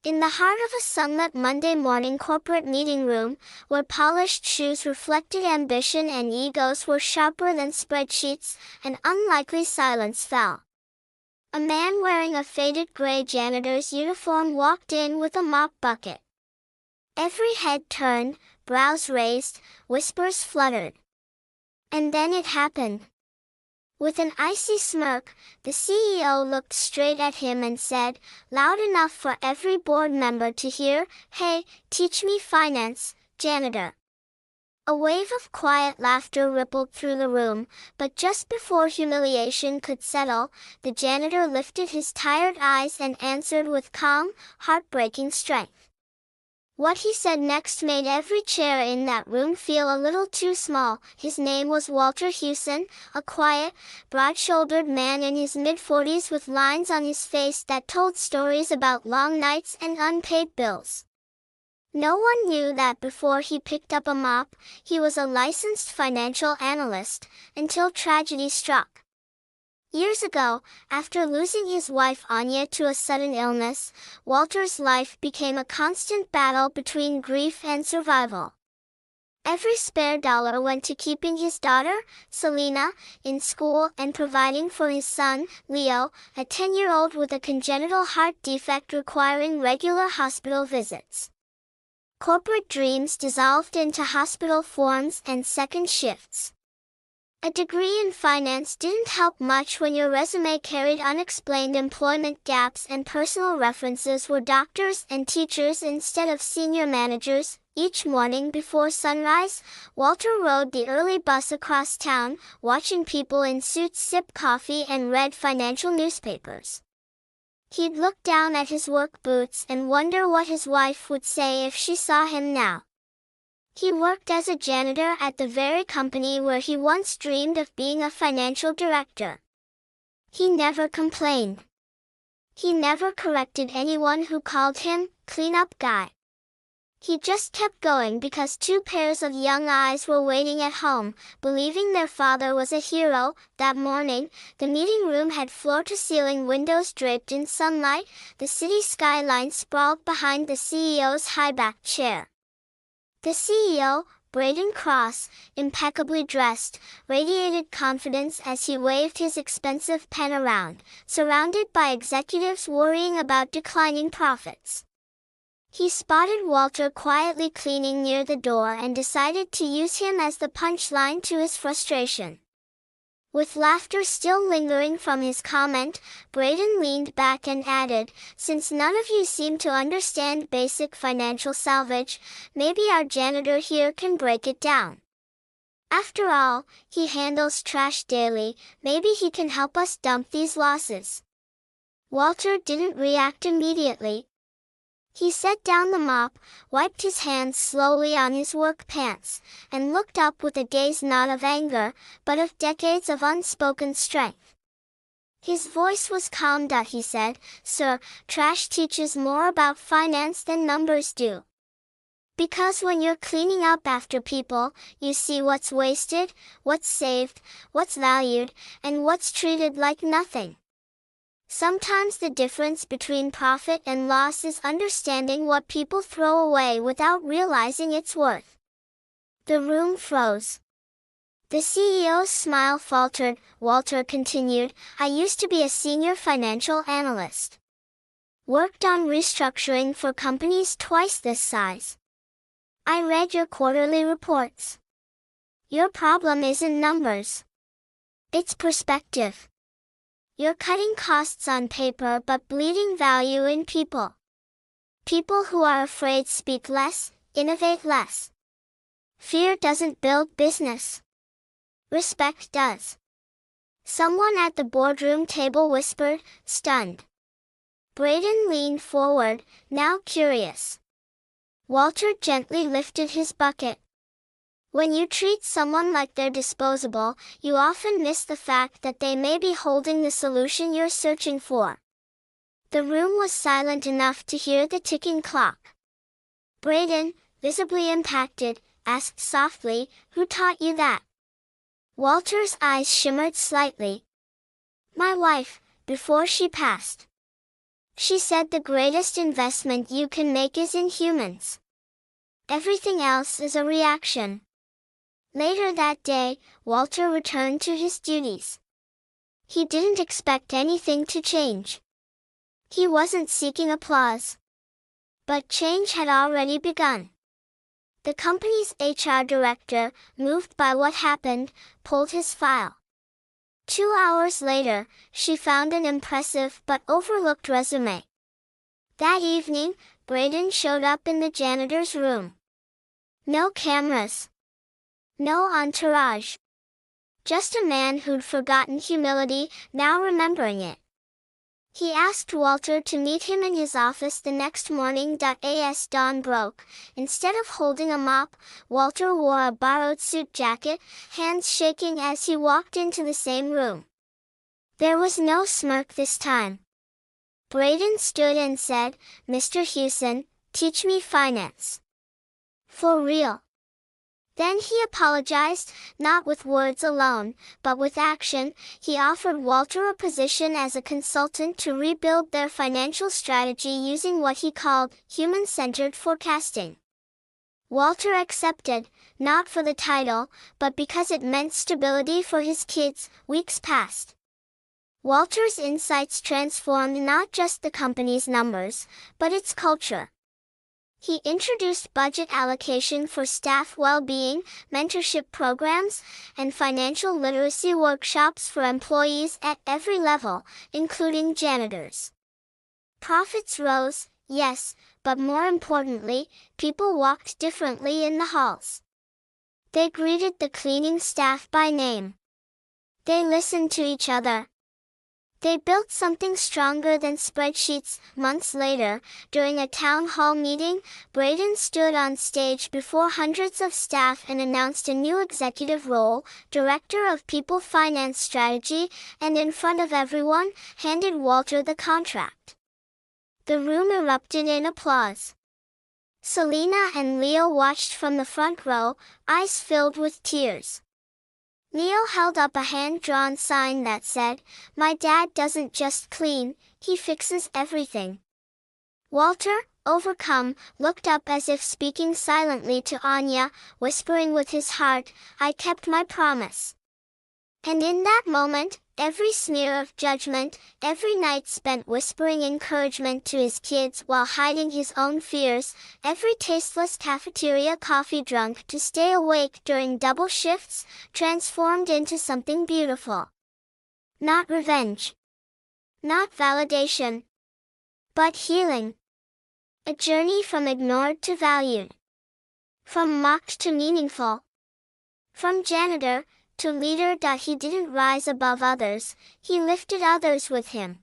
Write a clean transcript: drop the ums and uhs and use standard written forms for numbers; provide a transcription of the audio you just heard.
In the heart of a sunlit Monday morning corporate meeting room, where polished shoes reflected ambition and egos were sharper than spreadsheets, an unlikely silence fell. A man wearing a faded gray janitor's uniform walked in with a mop bucket. Every head turned, brows raised, whispers fluttered. And then it happened. With an icy smirk, the CEO looked straight at him and said, loud enough for every board member to hear, "Hey, teach me finance, janitor." A wave of quiet laughter rippled through the room, but just before humiliation could settle, the janitor lifted his tired eyes and answered with calm, heartbreaking strength. What he said next made every chair in that room feel a little too small. His name was Walter Hewson, a quiet, broad-shouldered man in his mid-40s with lines on his face that told stories about long nights and unpaid bills. No one knew that before he picked up a mop, he was a licensed financial analyst, until tragedy struck. Years ago, after losing his wife Anya to a sudden illness, Walter's life became a constant battle between grief and survival. Every spare dollar went to keeping his daughter, Selena, in school and providing for his son, Leo, a 10-year-old with a congenital heart defect requiring regular hospital visits. Corporate dreams dissolved into hospital forms and second shifts. A degree in finance didn't help much when your resume carried unexplained employment gaps and personal references were doctors and teachers instead of senior managers. Each morning before sunrise, Walter rode the early bus across town, watching people in suits sip coffee and read financial newspapers. He'd look down at his work boots and wonder what his wife would say if she saw him now. He worked as a janitor at the very company where he once dreamed of being a financial director. He never complained. He never corrected anyone who called him cleanup guy. He just kept going because two pairs of young eyes were waiting at home, believing their father was a hero. That morning, the meeting room had floor-to-ceiling windows draped in sunlight. The city skyline sprawled behind the CEO's high-backed chair. The CEO, Braden Cross, impeccably dressed, radiated confidence as he waved his expensive pen around, surrounded by executives worrying about declining profits. He spotted Walter quietly cleaning near the door and decided to use him as the punchline to his frustration. With laughter still lingering from his comment, Braden leaned back and added, "Since none of you seem to understand basic financial salvage, maybe our janitor here can break it down. After all, he handles trash daily, maybe he can help us dump these losses." Walter didn't react immediately. He set down the mop, wiped his hands slowly on his work pants, and looked up with a gaze not of anger, but of decades of unspoken strength. His voice was calm. He said, "Sir, trash teaches more about finance than numbers do. Because when you're cleaning up after people, you see what's wasted, what's saved, what's valued, and what's treated like nothing. Sometimes the difference between profit and loss is understanding what people throw away without realizing its worth." The room froze. The CEO's smile faltered. Walter continued, "I used to be a senior financial analyst. Worked on restructuring for companies twice this size. I read your quarterly reports. Your problem isn't numbers. It's perspective. You're cutting costs on paper but bleeding value in people. People who are afraid speak less, innovate less. Fear doesn't build business. Respect does." Someone at the boardroom table whispered, stunned. Braden leaned forward, now curious. Walter gently lifted his bucket. When you treat someone like they're disposable, you often miss the fact that they may be holding the solution you're searching for. The room was silent enough to hear the ticking clock. Braden, visibly impacted, asked softly, "Who taught you that?" Walter's eyes shimmered slightly. "My wife, before she passed." She said the greatest investment you can make is in humans. Everything else is a reaction. Later that day, Walter returned to his duties. He didn't expect anything to change. He wasn't seeking applause. But change had already begun. The company's HR director, moved by what happened, pulled his file. 2 hours later, she found an impressive but overlooked resume. That evening, Braden showed up in the janitor's room. No cameras. No entourage. Just a man who'd forgotten humility, now remembering it. He asked Walter to meet him in his office the next morning. As dawn broke, instead of holding a mop, Walter wore a borrowed suit jacket, hands shaking as he walked into the same room. There was no smirk this time. Braden stood and said, "Mr. Hewson, teach me finance." For real. Then he apologized, not with words alone, but with action. He offered Walter a position as a consultant to rebuild their financial strategy using what he called human-centered forecasting. Walter accepted, not for the title, but because it meant stability for his kids. Weeks passed. Walter's insights transformed not just the company's numbers, but its culture. He introduced budget allocation for staff well-being, mentorship programs, and financial literacy workshops for employees at every level, including janitors. Profits rose, yes, but more importantly, people walked differently in the halls. They greeted the cleaning staff by name. They listened to each other. They built something stronger than spreadsheets. Months later, during a town hall meeting, Braden stood on stage before hundreds of staff and announced a new executive role, Director of People Finance Strategy, and in front of everyone, handed Walter the contract. The room erupted in applause. Selena and Leo watched from the front row, eyes filled with tears. Leo held up a hand-drawn sign that said, "My dad doesn't just clean, he fixes everything." Walter, overcome, looked up as if speaking silently to Anya, whispering with his heart, "I kept my promise." And in that moment, every sneer of judgment, every night spent whispering encouragement to his kids while hiding his own fears, every tasteless cafeteria coffee drunk to stay awake during double shifts, transformed into something beautiful. Not revenge. Not validation. But healing. A journey from ignored to valued. From mocked to meaningful. From janitor to leader. He didn't rise above others, he lifted others with him.